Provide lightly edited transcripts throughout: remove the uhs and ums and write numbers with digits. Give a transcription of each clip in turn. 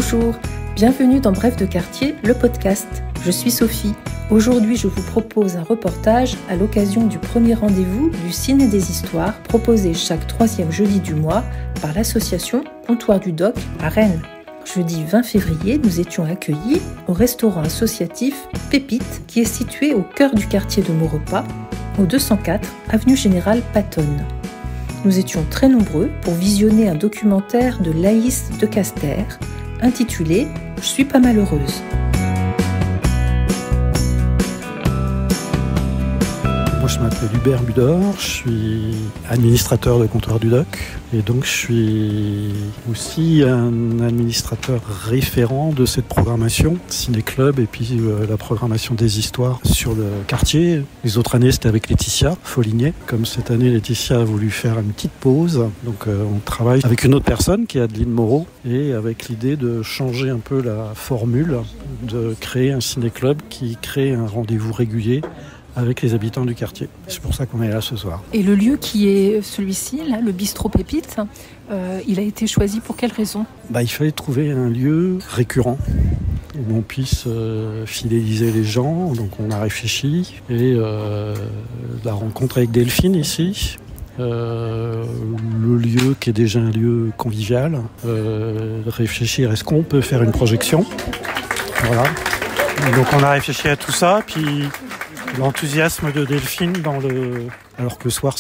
Bonjour, bienvenue dans Bref de quartier, le podcast. Je suis Sophie. Aujourd'hui, je vous propose un reportage à l'occasion du premier rendez-vous du Ciné des Histoires proposé chaque troisième jeudi du mois par l'association Comptoir du Doc à Rennes. Jeudi 20 février, nous étions accueillis au restaurant associatif Pépite qui est situé au cœur du quartier de Maurepas, au 204 avenue Général Patton. Nous étions très nombreux pour visionner un documentaire de Laïs de Caster intitulé « Je suis pas malheureuse ». Moi, je m'appelle Hubert Budor, je suis administrateur de Comptoir du Doc et donc je suis aussi un administrateur référent de cette programmation Ciné-Club et puis la programmation des histoires sur le quartier. Les autres années, c'était avec Laetitia Foligné. Comme cette année, Laetitia a voulu faire une petite pause, donc on travaille avec une autre personne qui est Adeline Moreau et avec l'idée de changer un peu la formule, de créer un Ciné-Club qui crée un rendez-vous régulier avec les habitants du quartier. C'est pour ça qu'on est là ce soir. Et le lieu qui est celui-ci, là, le bistrot Pépite, il a été choisi pour quelle raison ? Il fallait trouver un lieu récurrent où on puisse fidéliser les gens. Donc on a réfléchi et la rencontre avec Delphine ici. Le lieu qui est déjà un lieu convivial. Réfléchir, est-ce qu'on peut faire une projection ? Voilà. Donc on a réfléchi à tout ça, puis l'enthousiasme de Delphine alors que le soir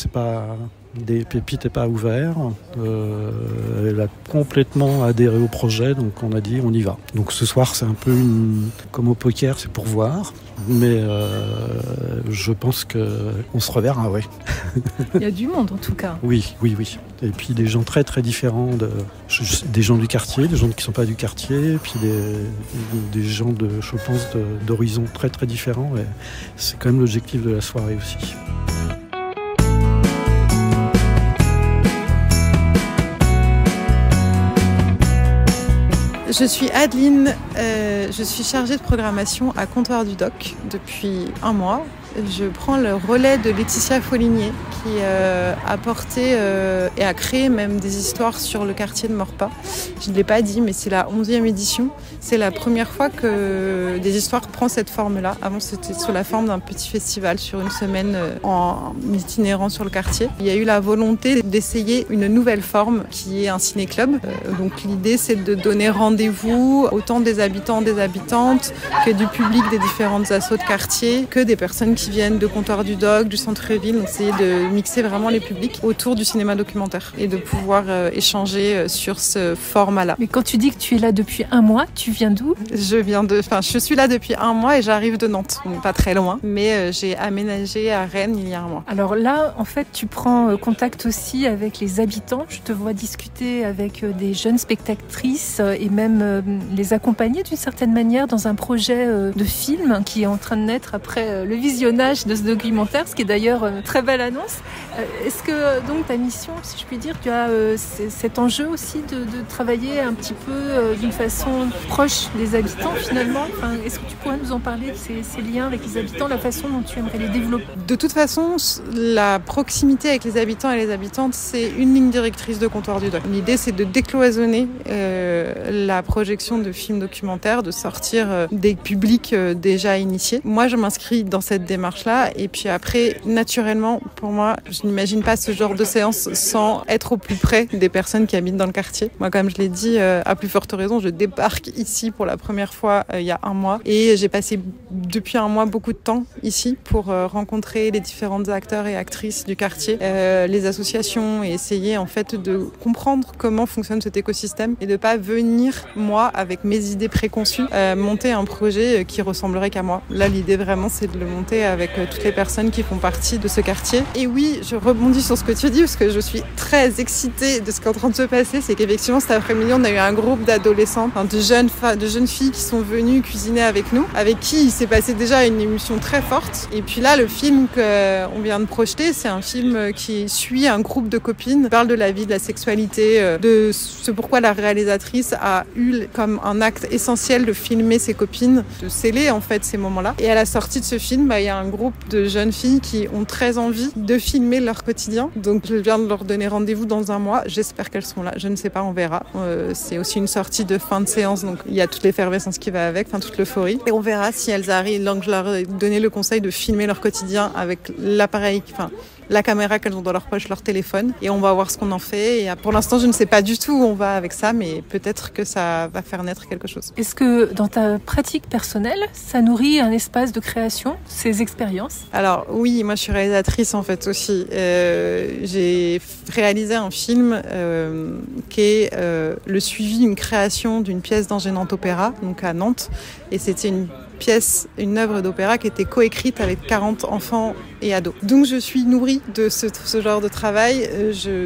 des Pépites n'est pas ouvert, elle a complètement adhéré au projet, donc on a dit on y va. Donc ce soir c'est un peu comme au poker, c'est pour voir, mais je pense qu'on se reverra, oui. Il y a du monde en tout cas. Oui. Et puis des gens très très différents, des gens du quartier, des gens qui ne sont pas du quartier, et puis des gens je pense d'horizons très très différents. Et c'est quand même l'objectif de la soirée aussi. Je suis Adeline, je suis chargée de programmation à Comptoir du Doc depuis un mois. Je prends le relais de Laetitia Foligné qui a porté et a créé même des histoires sur le quartier de Maurepas. Je ne l'ai pas dit, mais c'est la 11e édition. C'est la première fois que des histoires prend cette forme-là. Avant, c'était sous la forme d'un petit festival sur une semaine en itinérant sur le quartier. Il y a eu la volonté d'essayer une nouvelle forme qui est un ciné-club. Donc l'idée, c'est de donner rendez-vous autant des habitants, des habitantes, que du public des différentes assos de quartier, que des personnes qui viennent de Comptoir du Doc, du centre-ville. Essayer de mixer vraiment les publics autour du cinéma documentaire et de pouvoir échanger sur ce format-là. Mais quand tu dis que tu es là depuis un mois, tu viens d'où ? Je suis là depuis un mois et j'arrive de Nantes, donc pas très loin, mais j'ai aménagé à Rennes il y a un mois. Alors là, en fait, tu prends contact aussi avec les habitants. Je te vois discuter avec des jeunes spectatrices et même les accompagner d'une certaine manière dans un projet de film qui est en train de naître après le visionnage de ce documentaire, ce qui est d'ailleurs une très belle annonce. Est-ce que donc ta mission, si je puis dire, tu as cet enjeu aussi de travailler un petit peu d'une façon proche des habitants finalement ? Est-ce que tu pourrais nous en parler de ces liens avec les habitants, la façon dont tu aimerais les développer ? De toute façon, la proximité avec les habitants et les habitantes, c'est une ligne directrice de Comptoir du Doc. L'idée, c'est de décloisonner la projection de films documentaires, de sortir des publics déjà initiés. Moi, je m'inscris dans cette démarche-là et puis après, naturellement, pour moi, je n'imagine pas ce genre de séance sans être au plus près des personnes qui habitent dans le quartier. Moi, comme je l'ai dit, à plus forte raison, je débarque ici pour la première fois il y a un mois et j'ai passé depuis un mois beaucoup de temps ici pour rencontrer les différents acteurs et actrices du quartier, les associations et essayer en fait de comprendre comment fonctionne cet écosystème et de pas venir, moi, avec mes idées préconçues, monter un projet qui ressemblerait qu'à moi. Là, l'idée vraiment, c'est de le monter avec toutes les personnes qui font partie de ce quartier. Et oui, je rebondis sur ce que tu dis parce que je suis très excitée de ce qui est en train de se passer. C'est qu'effectivement, cet après-midi, on a eu un groupe d'adolescents, de jeunes filles qui sont venues cuisiner avec nous, avec qui il s'est passé déjà une émulsion très forte. Et puis là, le film qu'on vient de projeter, c'est un film qui suit un groupe de copines, qui parle de la vie, de la sexualité, de ce pourquoi la réalisatrice a eu comme un acte essentiel de filmer ses copines, de sceller en fait ces moments-là. Et à la sortie de ce film, il y a un groupe de jeunes filles qui ont très envie de filmer leur quotidien. Donc je viens de leur donner rendez-vous dans un mois. J'espère qu'elles seront là. Je ne sais pas, on verra. C'est aussi une sortie de fin de séance, donc il y a toute l'effervescence qui va avec, toute l'euphorie. Et on verra si elles arrivent. Donc je leur ai donné le conseil de filmer leur quotidien avec l'appareil, la caméra qu'elles ont dans leur poche, leur téléphone. Et on va voir ce qu'on en fait. Et pour l'instant, je ne sais pas du tout où on va avec ça, mais peut-être que ça va faire naître quelque chose. Est-ce que dans ta pratique personnelle, ça nourrit un espace de création, ces expériences ? Alors oui, moi je suis réalisatrice en fait aussi. J'ai réalisé un film qui est le suivi, une création d'une pièce d'Angers-Nantes Opéra, donc à Nantes. Et c'était une œuvre d'opéra qui était coécrite avec 40 enfants et ados. Donc je suis nourrie de ce genre de travail,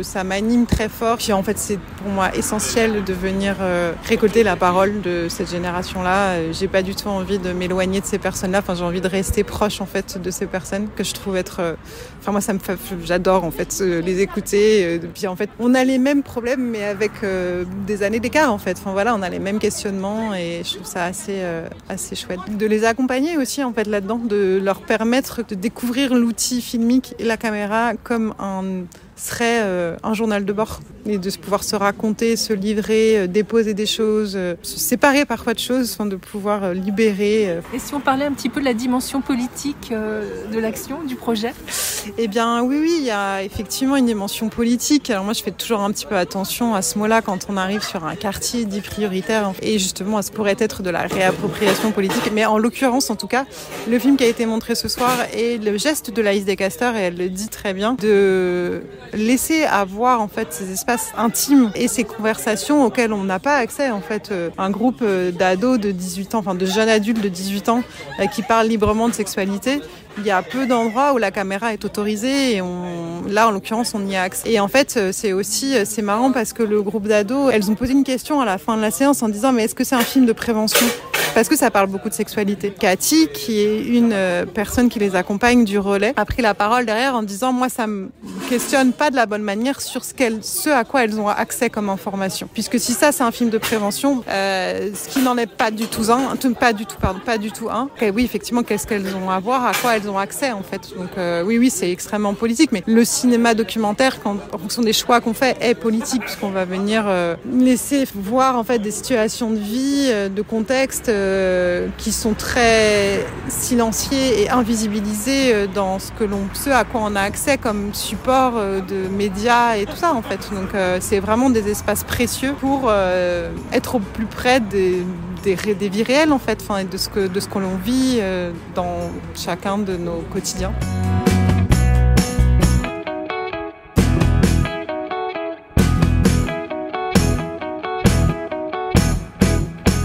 ça m'anime très fort. Puis en fait c'est pour moi essentiel de venir récolter la parole de cette génération-là. J'ai pas du tout envie de m'éloigner de ces personnes-là, j'ai envie de rester proche en fait de ces personnes que je trouve être... moi j'adore en fait les écouter. Puis en fait on a les mêmes problèmes mais avec des années d'écart en fait. On a les mêmes questionnements et je trouve ça assez chouette. De les accompagner aussi en fait là-dedans, de leur permettre de découvrir l'outil filmique et la caméra comme serait un journal de bord et de pouvoir se raconter, se livrer, déposer des choses, se séparer parfois de choses, de pouvoir libérer. Et si on parlait un petit peu de la dimension politique de l'action, du projet ? Eh bien oui, il y a effectivement une dimension politique. Alors moi je fais toujours un petit peu attention à ce mot-là quand on arrive sur un quartier dit prioritaire et justement ça pourrait être de la réappropriation politique. Mais en l'occurrence en tout cas, le film qui a été montré ce soir est le geste de Laïs Descasteurs et elle le dit très bien, de laisser avoir en fait ces espaces intimes et ces conversations auxquelles on n'a pas accès en fait. Un groupe d'ados de 18 ans, de jeunes adultes de 18 ans qui parlent librement de sexualité. Il y a peu d'endroits où la caméra est autorisée et là en l'occurrence on y a accès. Et en fait c'est marrant parce que le groupe d'ados, elles ont posé une question à la fin de la séance en disant mais est-ce que c'est un film de prévention ? Parce que ça parle beaucoup de sexualité. Cathy, qui est une personne qui les accompagne du relais, a pris la parole derrière en disant moi ça me questionne pas de la bonne manière sur ce à quoi elles ont accès comme information. Puisque si ça c'est un film de prévention, ce qui n'en est pas du tout un. Oui effectivement qu'est-ce qu'elles ont à voir, à quoi elles ont accès en fait. Donc oui c'est extrêmement politique. Mais le cinéma documentaire, en fonction des choix qu'on fait, est politique puisqu'on va venir laisser voir en fait des situations de vie, de contexte. Qui sont très silenciés et invisibilisés dans ce à quoi on a accès comme support de médias et tout ça en fait. Donc c'est vraiment des espaces précieux pour être au plus près des vies réelles en fait, et de ce que l'on vit dans chacun de nos quotidiens.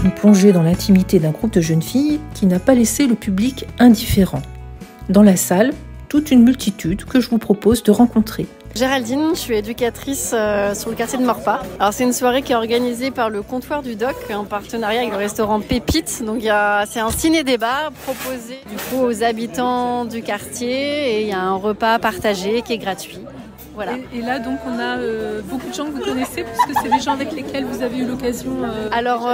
Une plongée dans l'intimité d'un groupe de jeunes filles qui n'a pas laissé le public indifférent. Dans la salle, toute une multitude que je vous propose de rencontrer. Géraldine, je suis éducatrice sur le quartier de Morpa. Alors c'est une soirée qui est organisée par le comptoir du Doc en partenariat avec le restaurant Pépite. Donc c'est un ciné-débat proposé du coup aux habitants du quartier et il y a un repas partagé qui est gratuit. Voilà. Et là, donc, on a beaucoup de gens que vous connaissez, puisque c'est des gens avec lesquels vous avez eu l'occasion... Alors,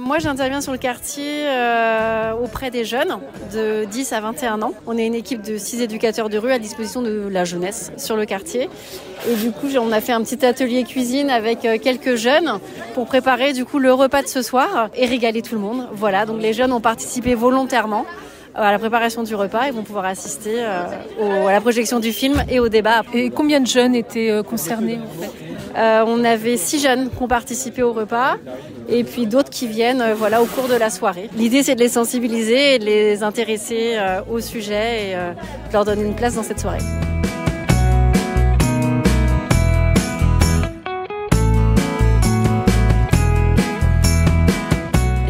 moi, j'interviens sur le quartier auprès des jeunes de 10 à 21 ans. On est une équipe de 6 éducateurs de rue à disposition de la jeunesse sur le quartier. Et du coup, on a fait un petit atelier cuisine avec quelques jeunes pour préparer du coup le repas de ce soir et régaler tout le monde. Voilà, donc les jeunes ont participé volontairement à la préparation du repas et vont pouvoir assister à la projection du film et au débat. Et combien de jeunes étaient concernés en fait ? On avait 6 jeunes qui ont participé au repas et puis d'autres qui viennent au cours de la soirée. L'idée c'est de les sensibiliser et de les intéresser au sujet et de leur donner une place dans cette soirée.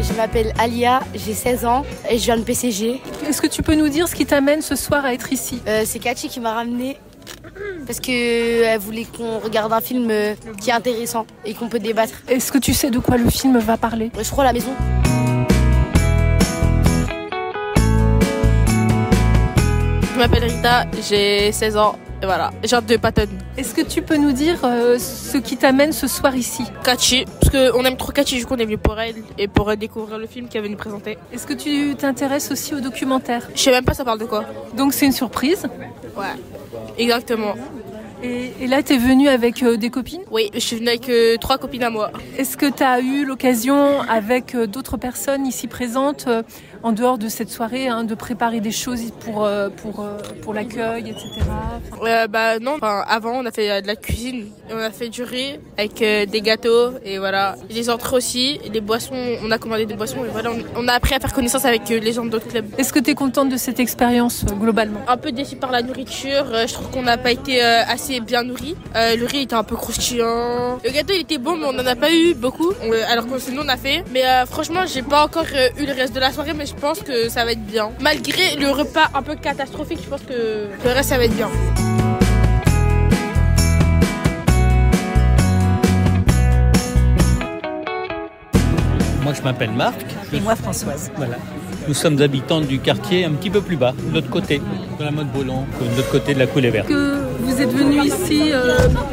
Je m'appelle Alia, j'ai 16 ans et je viens de PCG. Est-ce que tu peux nous dire ce qui t'amène ce soir à être ici ? C'est Cathy qui m'a ramenée parce qu'elle voulait qu'on regarde un film qui est intéressant et qu'on peut débattre. Est-ce que tu sais de quoi le film va parler ? Je crois à la maison. Je m'appelle Rita, j'ai 16 ans Et voilà, genre de Patton. Est-ce que tu peux nous dire ce qui t'amène ce soir ici? Cathy, parce qu'on aime trop Cathy, du coup on est venu pour elle et pour découvrir le film qu'elle veut nous présenter. Est-ce que tu t'intéresses aussi au documentaire? Je sais même pas ça parle de quoi. Donc c'est une surprise? Ouais, exactement. Et là, tu es venue avec des copines? Oui, je suis venue avec 3 copines à moi. Est-ce que tu as eu l'occasion, avec d'autres personnes ici présentes, en dehors de cette soirée, de préparer des choses pour l'accueil, etc. Non, avant on a fait de la cuisine, on a fait du riz avec des gâteaux et voilà. Et des entrées aussi, et des boissons, on a commandé des boissons et voilà, on a appris à faire connaissance avec les gens d'autres clubs. Est-ce que tu es contente de cette expérience globalement? Un peu déçue par la nourriture, je trouve qu'on n'a pas été assez bien nourris. Le riz était un peu croustillant, le gâteau il était bon mais on n'en a pas eu beaucoup, alors que sinon on a fait. Mais franchement j'ai pas encore eu le reste de la soirée, mais je pense que ça va être bien. Malgré le repas un peu catastrophique, je pense que le reste ça va être bien. Moi je m'appelle Marc. Et moi Françoise. Voilà. Nous sommes habitants du quartier un petit peu plus bas, de l'autre côté, de la Motte-Boulon, de l'autre côté de la Coulée Verte. Que vous êtes venu ici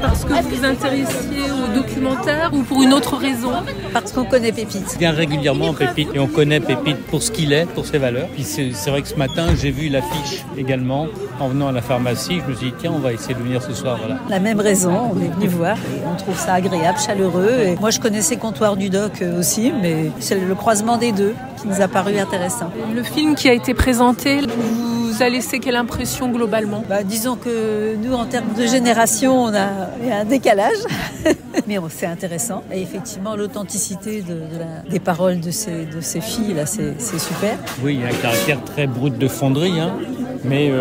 parce que vous vous intéressiez au documentaire ou pour une autre raison? Parce qu'on connaît Pépite. On vient régulièrement Pépite et on connaît Pépite pour ce qu'il est, pour ses valeurs. Puis c'est vrai que ce matin, j'ai vu l'affiche également en venant à la pharmacie. Je me suis dit, tiens, on va essayer de venir ce soir. Voilà. La même raison, on est venu voir et on trouve ça agréable, chaleureux. Et moi, je connaissais Comptoir du Doc aussi, mais c'est le croisement des deux qui nous a paru intéressant. Le film qui a été présenté vous a laissé quelle impression globalement? Disons que nous, en termes de génération, il y a un décalage, mais c'est intéressant. Et effectivement, l'authenticité des paroles de ces filles, là, c'est super. Oui, il y a un caractère très brut de fonderie, mais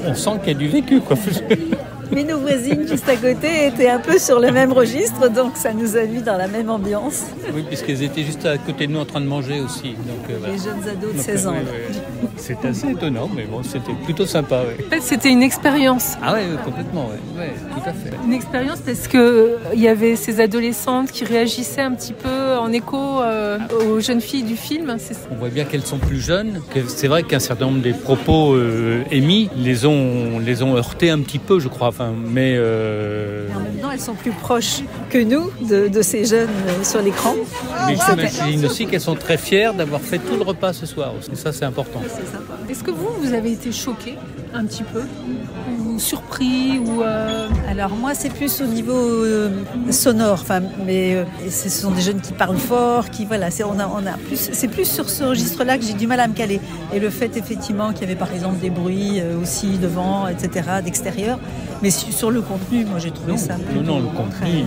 on sent qu'il y a du vécu, quoi. Mais nos voisines juste à côté étaient un peu sur le même registre, donc ça nous a mis dans la même ambiance. Oui, puisqu'elles étaient juste à côté de nous en train de manger aussi. Donc, voilà. Les jeunes ados de 16 ans. C'est assez étonnant, mais bon, c'était plutôt sympa. Ouais. En fait, c'était une expérience. Ah oui, complètement, ouais, tout à fait. Une expérience parce qu'il y avait ces adolescentes qui réagissaient un petit peu en écho aux jeunes filles du film. On voit bien qu'elles sont plus jeunes. C'est vrai qu'un certain nombre des propos émis les ont heurtées un petit peu, je crois. Mais en même temps, elles sont plus proches que nous de ces jeunes sur l'écran. Mais j'imagine aussi qu'elles sont très fières d'avoir fait tout le repas ce soir. Et ça, c'est important. C'est sympa. Est-ce que vous avez été choqués un petit peu ou surpris ou Alors moi, c'est plus au niveau sonore. Mais ce sont des jeunes qui parlent fort, qui voilà. C'est plus sur ce registre-là que j'ai du mal à me caler. Et le fait effectivement qu'il y avait par exemple des bruits aussi devant, etc., d'extérieur. Mais sur le contenu, moi j'ai trouvé ça. Non, le contenu,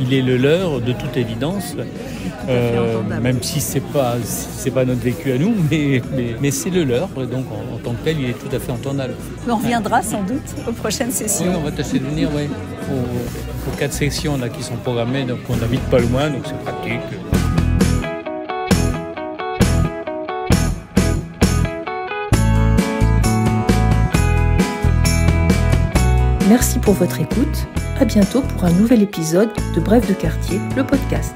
il est le leur de toute évidence. Même si c'est pas notre vécu à nous, mais c'est le leur. Donc en tant que tel, il est tout à fait entendable. On reviendra sans doute aux prochaines sessions. Oui, on va tâcher de venir, aux 4 sessions là qui sont programmées, donc on n'habite pas loin, donc c'est pratique. Merci pour votre écoute. À bientôt pour un nouvel épisode de Bref de quartier, le podcast.